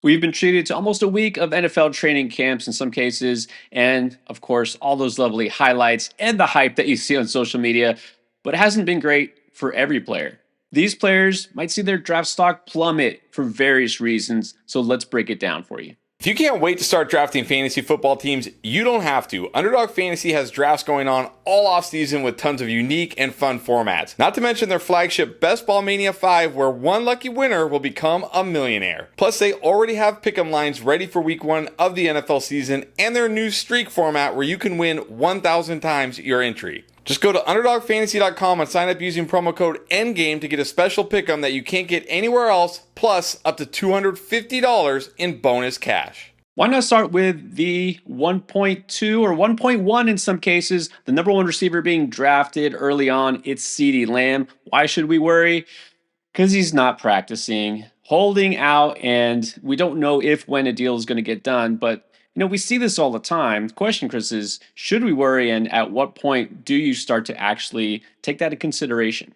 We've been treated to almost a week of NFL training camps in some cases, and of course, all those lovely highlights and the hype that you see on social media, but it hasn't been great for every player. These players might see their draft stock plummet for various reasons, so let's break it down for you. If you can't wait to start drafting fantasy football teams, you don't have to. Underdog Fantasy has drafts going on all offseason with tons of unique and fun formats. Not to mention their flagship Best Ball Mania 5, where one lucky winner will become a millionaire. Plus, they already have pick'em lines ready for week 1 of the NFL season and their new streak format where you can win 1,000 times your entry. Just go to UnderdogFantasy.com and sign up using promo code ENDGAME to get a special pick'em that you can't get anywhere else, plus up to $250 in bonus cash. Why not start with the 1.2 or 1.1 in some cases, the number one receiver being drafted early on? It's CeeDee Lamb. Why should we worry? Because he's not practicing, holding out, and we don't know if when a deal is going to get done, but we see this all the time. The question, Chris, is should we worry, and at what point do you start to actually take that into consideration?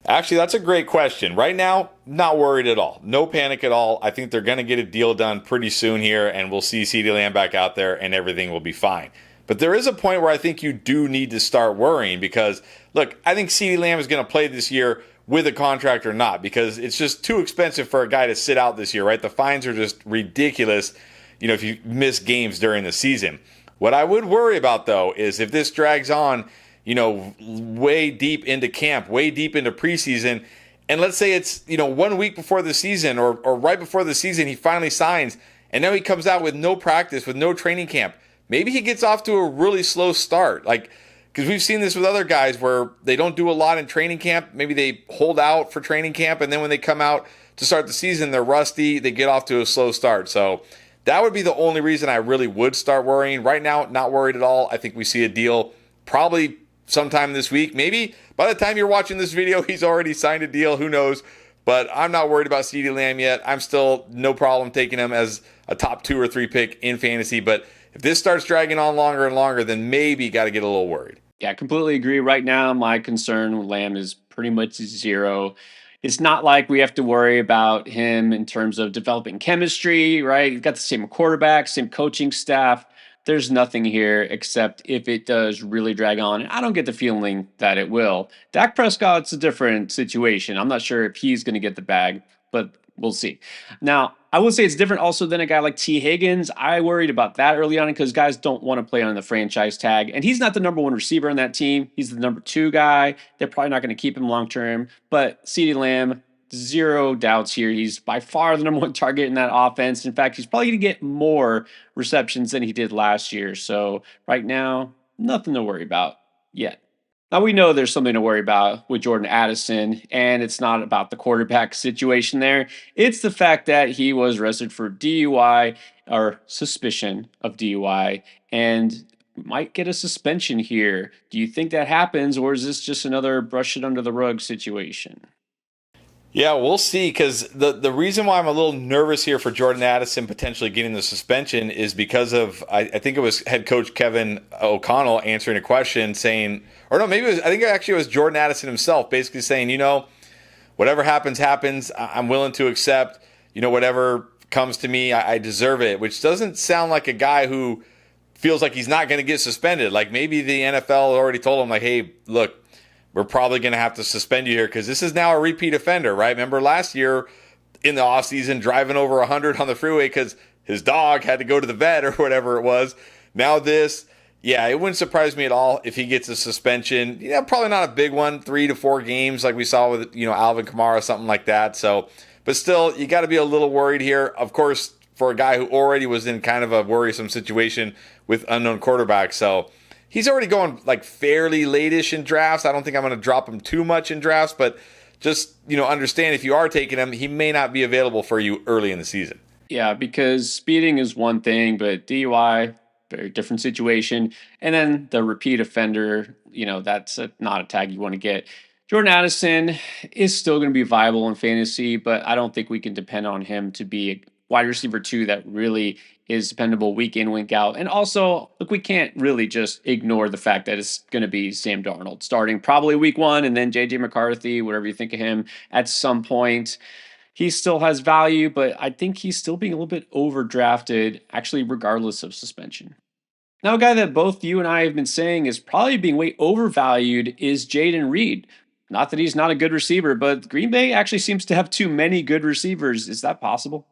Actually, that's a great question. Right now, not worried at all. No panic at all. I think they're going to get a deal done pretty soon here, and we'll see CeeDee Lamb back out there, and everything will be fine. But there is a point where I think you do need to start worrying because, look, I think CeeDee Lamb is going to play this year with a contract or not because it's just too expensive for a guy to sit out this year, right? The fines are just ridiculous. If you miss games during the season. What I would worry about, though, is if this drags on, way deep into camp, way deep into preseason, and let's say it's, 1 week before the season or right before the season, he finally signs, and now he comes out with no practice, with no training camp. Maybe he gets off to a really slow start. Because we've seen this with other guys where they don't do a lot in training camp. Maybe they hold out for training camp, and then when they come out to start the season, they're rusty. They get off to a slow start. So that would be the only reason I really would start worrying. Right now, not worried at all. I think we see a deal probably sometime this week. Maybe by the time you're watching this video, he's already signed a deal. Who knows? But I'm not worried about CeeDee Lamb yet. I'm still no problem taking him as a top 2 or 3 pick in fantasy. But if this starts dragging on longer and longer, then maybe got to get a little worried. Yeah, I completely agree. Right now, my concern with Lamb is pretty much zero. It's not like we have to worry about him in terms of developing chemistry, right? He's got the same quarterback, same coaching staff. There's nothing here except if it does really drag on. And I don't get the feeling that it will. Dak Prescott's a different situation. I'm not sure if he's going to get the bag, but we'll see. Now, I would say it's different also than a guy like T. Higgins. I worried about that early on because guys don't want to play on the franchise tag. And he's not the number one receiver on that team. He's the number 2 guy. They're probably not going to keep him long term. But CeeDee Lamb, zero doubts here. He's by far the number 1 target in that offense. In fact, he's probably going to get more receptions than he did last year. So right now, nothing to worry about yet. Now, we know there's something to worry about with Jordan Addison, and it's not about the quarterback situation there. It's the fact that he was arrested for DUI or suspicion of DUI and might get a suspension here. Do you think that happens, or is this just another brush it under the rug situation? Yeah, we'll see, because the reason why I'm a little nervous here for Jordan Addison potentially getting the suspension is because of, I think it was head coach Kevin O'Connell answering a question saying, or no, maybe it was, I think actually it was Jordan Addison himself basically saying, whatever happens, happens. I'm willing to accept, whatever comes to me, I deserve it, which doesn't sound like a guy who feels like he's not going to get suspended. Like maybe the NFL already told him, like, hey, look, we're probably going to have to suspend you here because this is now a repeat offender, right? Remember last year in the offseason driving over 100 on the freeway because his dog had to go to the vet or whatever it was. Now this, yeah, it wouldn't surprise me at all if he gets a suspension. Probably not a big one, 3 to 4 games like we saw with, Alvin Kamara, something like that. So, but still, you got to be a little worried here. Of course, for a guy who already was in kind of a worrisome situation with unknown quarterbacks. So, he's already going like fairly late-ish in drafts. I don't think I'm going to drop him too much in drafts, but just, understand if you are taking him, he may not be available for you early in the season. Yeah, because speeding is one thing, but DUI, very different situation. And then the repeat offender, that's not a tag you want to get. Jordan Addison is still going to be viable in fantasy, but I don't think we can depend on him to be a wide receiver 2 that really is dependable week in, week out. And also, look, we can't really just ignore the fact that it's going to be Sam Darnold starting probably week 1 and then J.J. McCarthy, whatever you think of him, at some point. he still has value, but I think he's still being a little bit overdrafted, actually, regardless of suspension. Now, a guy that both you and I have been saying is probably being way overvalued is Jaden Reed. Not that he's not a good receiver, but Green Bay actually seems to have too many good receivers. Is that possible?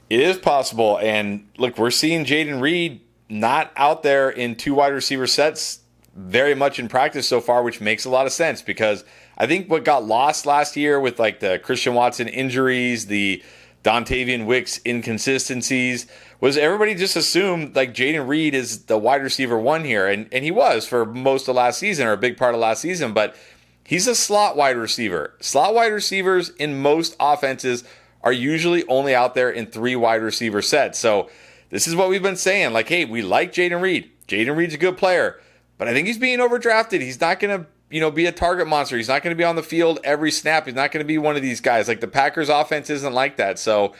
It is possible. And look, we're seeing Jaden Reed not out there in two wide receiver sets very much in practice so far, which makes a lot of sense because I think what got lost last year with like the Christian Watson injuries, the Dontavian Wicks inconsistencies, was everybody just assumed like Jaden Reed is the wide receiver one here. And he was for most of last season or a big part of last season, but he's a slot wide receiver. Slot wide receivers in most offenses are usually only out there in three wide receiver sets. So this is what we've been saying. Like, hey, we like Jaden Reed. Jaden Reed's a good player, but I think he's being overdrafted. He's not going to, be a target monster. He's not going to be on the field every snap. He's not going to be one of these guys. Like the Packers offense isn't like that. So,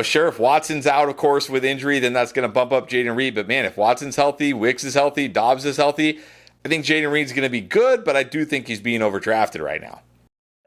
sure, if Watson's out, of course, with injury, then that's going to bump up Jaden Reed. But man, if Watson's healthy, Wicks is healthy, Dobbs is healthy, I think Jaden Reed's going to be good, but I do think he's being overdrafted right now.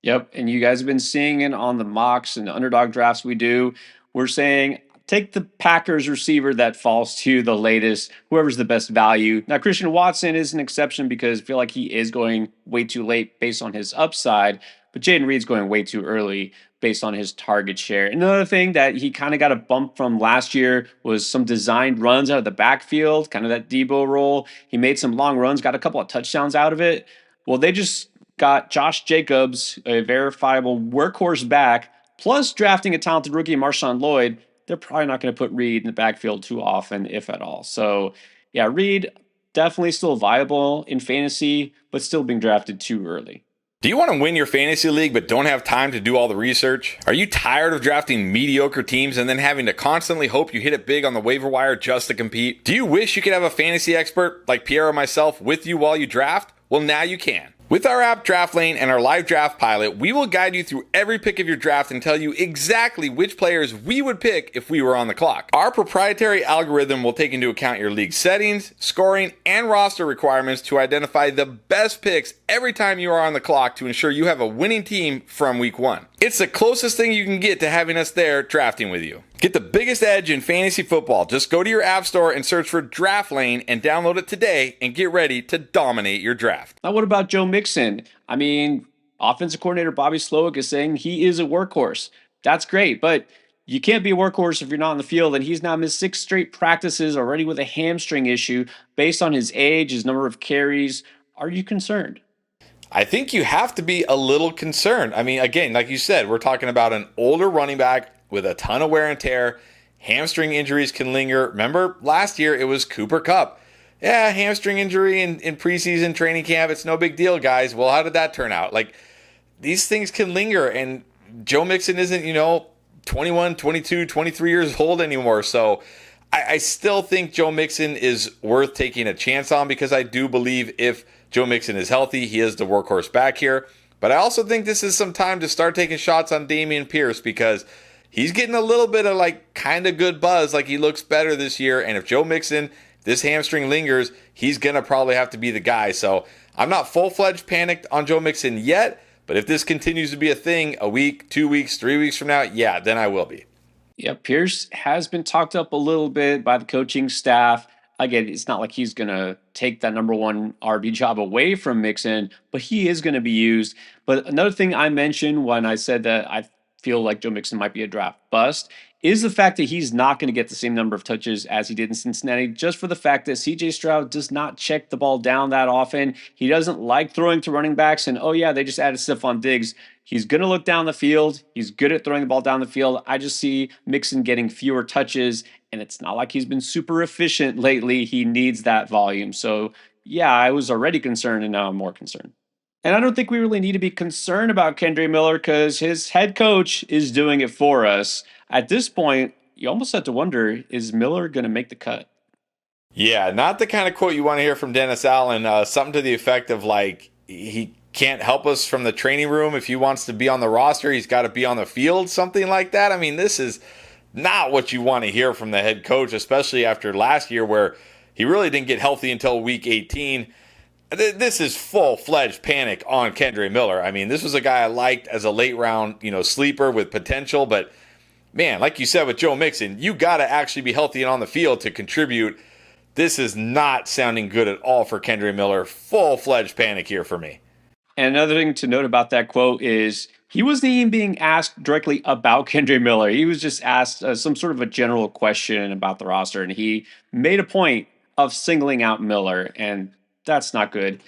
Yep. And you guys have been seeing it on the mocks and the underdog drafts we do. We're saying take the Packers receiver that falls to the latest, whoever's the best value. Now, Christian Watson is an exception because I feel like he is going way too late based on his upside, but Jaden Reed's going way too early based on his target share. Another thing that he kind of got a bump from last year was some designed runs out of the backfield, kind of that Debo role. He made some long runs, got a couple of touchdowns out of it. Well, they just got Josh Jacobs, a verifiable workhorse back, plus drafting a talented rookie, Marshawn Lloyd. They're probably not going to put Reed in the backfield too often, if at all. So, yeah, Reed definitely still viable in fantasy, but still being drafted too early. Do you want to win your fantasy league but don't have time to do all the research? Are you tired of drafting mediocre teams and then having to constantly hope you hit it big on the waiver wire just to compete? Do you wish you could have a fantasy expert like Pierre or myself with you while you draft? Well, now you can. With our app Draft Lane and our live draft pilot, we will guide you through every pick of your draft and tell you exactly which players we would pick if we were on the clock. Our proprietary algorithm will take into account your league settings, scoring, and roster requirements to identify the best picks every time you are on the clock to ensure you have a winning team from week one. It's the closest thing you can get to having us there drafting with you. Get the biggest edge in fantasy football. Just go to your app store and search for Draft Lane and download it today and get ready to dominate your draft. Now, what about Joe Mixon? I mean, offensive coordinator Bobby Slowick is saying he is a workhorse. That's great, but you can't be a workhorse if you're not on the field, and he's now missed 6 straight practices already with a hamstring issue based on his age, his number of carries. Are you concerned? I think you have to be a little concerned. I mean, again, like you said, we're talking about an older running back with a ton of wear and tear. Hamstring injuries can linger. Remember, last year it was Cooper Kupp. Yeah, hamstring injury in preseason training camp. It's no big deal, guys. Well, how did that turn out? Like, these things can linger, and Joe Mixon isn't, 21, 22, 23 years old anymore. So I still think Joe Mixon is worth taking a chance on because I do believe if Joe Mixon is healthy, he is the workhorse back here. But I also think this is some time to start taking shots on Dameon Pierce because he's getting a little bit of like kind of good buzz. Like he looks better this year. And if Joe Mixon, this hamstring lingers, he's going to probably have to be the guy. So I'm not full-fledged panicked on Joe Mixon yet. But if this continues to be a thing a week, 2 weeks, 3 weeks from now, yeah, then I will be. Yeah, Pierce has been talked up a little bit by the coaching staff. Again, it's not like he's going to take that number one RB job away from Mixon, but he is going to be used. But another thing I mentioned when I said that I feel like Joe Mixon might be a draft bust is the fact that he's not going to get the same number of touches as he did in Cincinnati, just for the fact that CJ Stroud does not check the ball down that often. He doesn't like throwing to running backs, and oh yeah, they just added Stephon Diggs. He's going to look down the field. He's good at throwing the ball down the field. I just see Mixon getting fewer touches, and it's not like he's been super efficient lately. He needs that volume. So yeah, I was already concerned, and now I'm more concerned. And I don't think we really need to be concerned about Kendre Miller because his head coach is doing it for us. At this point, you almost have to wonder, is Miller going to make the cut? Yeah, not the kind of quote you want to hear from Dennis Allen. Something to the effect of like, he can't help us from the training room. If he wants to be on the roster, he's got to be on the field, something like that. I mean, this is not what you want to hear from the head coach, especially after last year where he really didn't get healthy until week 18. This is full-fledged panic on Kendre Miller. I mean, this was a guy I liked as a late round, sleeper with potential, but man, like you said with Joe Mixon, you got to actually be healthy and on the field to contribute. This is not sounding good at all for Kendre Miller. Full-fledged panic here for me. And another thing to note about that quote is he wasn't even being asked directly about Kendre Miller. He was just asked some sort of a general question about the roster, and he made a point of singling out Miller, and that's not good.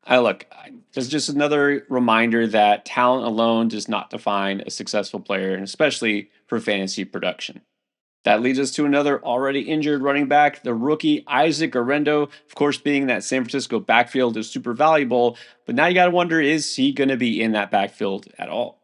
Look, there's just another reminder that talent alone does not define a successful player, and especially for fantasy production. That leads us to another already injured running back, the rookie Isaac Orendo. Of course, being that San Francisco backfield is super valuable, but now you got to wonder, is he going to be in that backfield at all?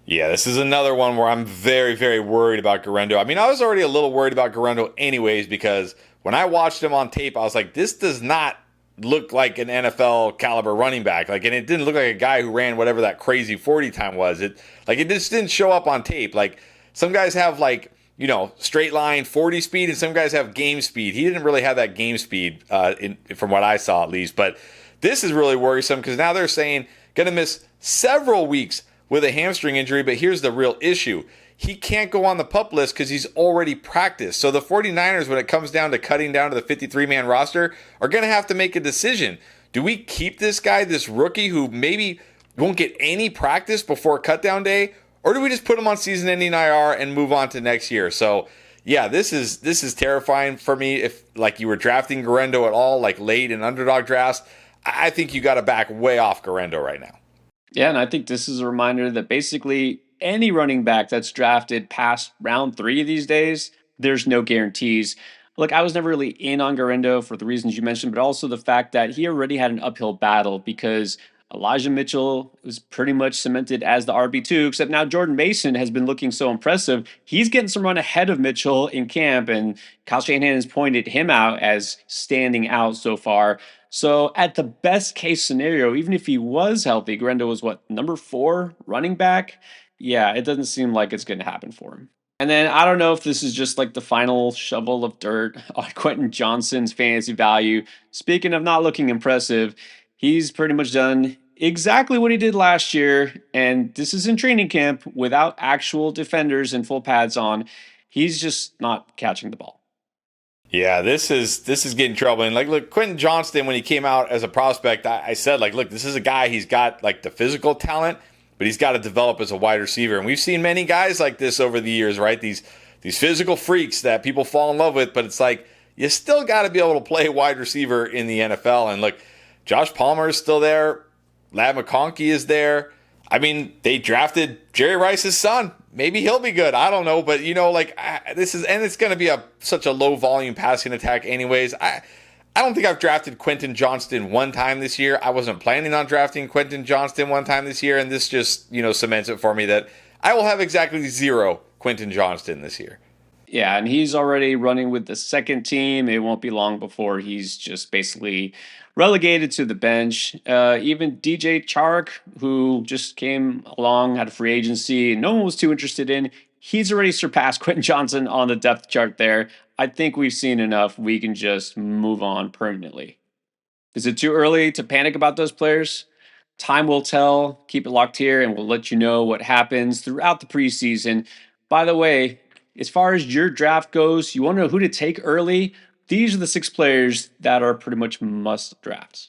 Yeah, this is another one where I'm very, very worried about Garendo. I mean, I was already a little worried about Garendo anyways, because when I watched him on tape, I was like, this does not look like an NFL caliber running back. Like, and it didn't look like a guy who ran whatever that crazy 40 time was. It just didn't show up on tape. Like, some guys have straight line 40 speed, and some guys have game speed. He didn't really have that game speed, from what I saw at least. But this is really worrisome because now they're saying going to miss several weeks with a hamstring injury. But here's the real issue. He can't go on the PUP list because he's already practiced. So the 49ers, when it comes down to cutting down to the 53-man roster, are going to have to make a decision. Do we keep this guy, this rookie who maybe won't get any practice before cutdown day, or do we just put him on season-ending IR and move on to next year? So, yeah, this is terrifying for me. If you were drafting Garendo at all, late in underdog drafts, I think you got to back way off Garendo right now. Yeah, and I think this is a reminder that basically any running back that's drafted past round 3 these days, there's no guarantees. Look, I was never really in on Garendo for the reasons you mentioned, but also the fact that he already had an uphill battle because Elijah Mitchell was pretty much cemented as the RB2, except now Jordan Mason has been looking so impressive. He's getting some run ahead of Mitchell in camp, and Kyle Shanahan has pointed him out as standing out so far. So, at the best case scenario, even if he was healthy, Garendo was what, number 4 running back? Yeah, it doesn't seem like it's going to happen for him. And then I don't know if this is just like the final shovel of dirt on Quentin Johnston's fantasy value. Speaking of not looking impressive, he's pretty much done exactly what he did last year. And this is in training camp without actual defenders and full pads on. He's just not catching the ball. Yeah, this is getting troubling. Look, Quentin Johnston, when he came out as a prospect, I said, look, this is a guy, he's got the physical talent, but he's got to develop as a wide receiver. And we've seen many guys like this over the years, right? These physical freaks that people fall in love with, but it's you still got to be able to play wide receiver in the NFL. And look, Josh Palmer is still there. Ladd McConkey is there. I mean, they drafted Jerry Rice's son. Maybe he'll be good. I don't know, but this is, and it's going to be such a low volume passing attack anyways. I don't think I've drafted Quentin Johnston one time this year. I wasn't planning on drafting Quentin Johnston one time this year, and this just, cements it for me that I will have exactly 0 Quentin Johnston this year. Yeah, and he's already running with the second team. It won't be long before he's just basically relegated to the bench. Even DJ Chark, who just came along, had a free agency, and no one was too interested in, he's already surpassed Quentin Johnston on the depth chart there. I think we've seen enough. We can just move on permanently. Is it too early to panic about those players? Time will tell. Keep it locked here, and we'll let you know what happens throughout the preseason. By the way, as far as your draft goes, you want to know who to take early? These are the 6 players that are pretty much must drafts.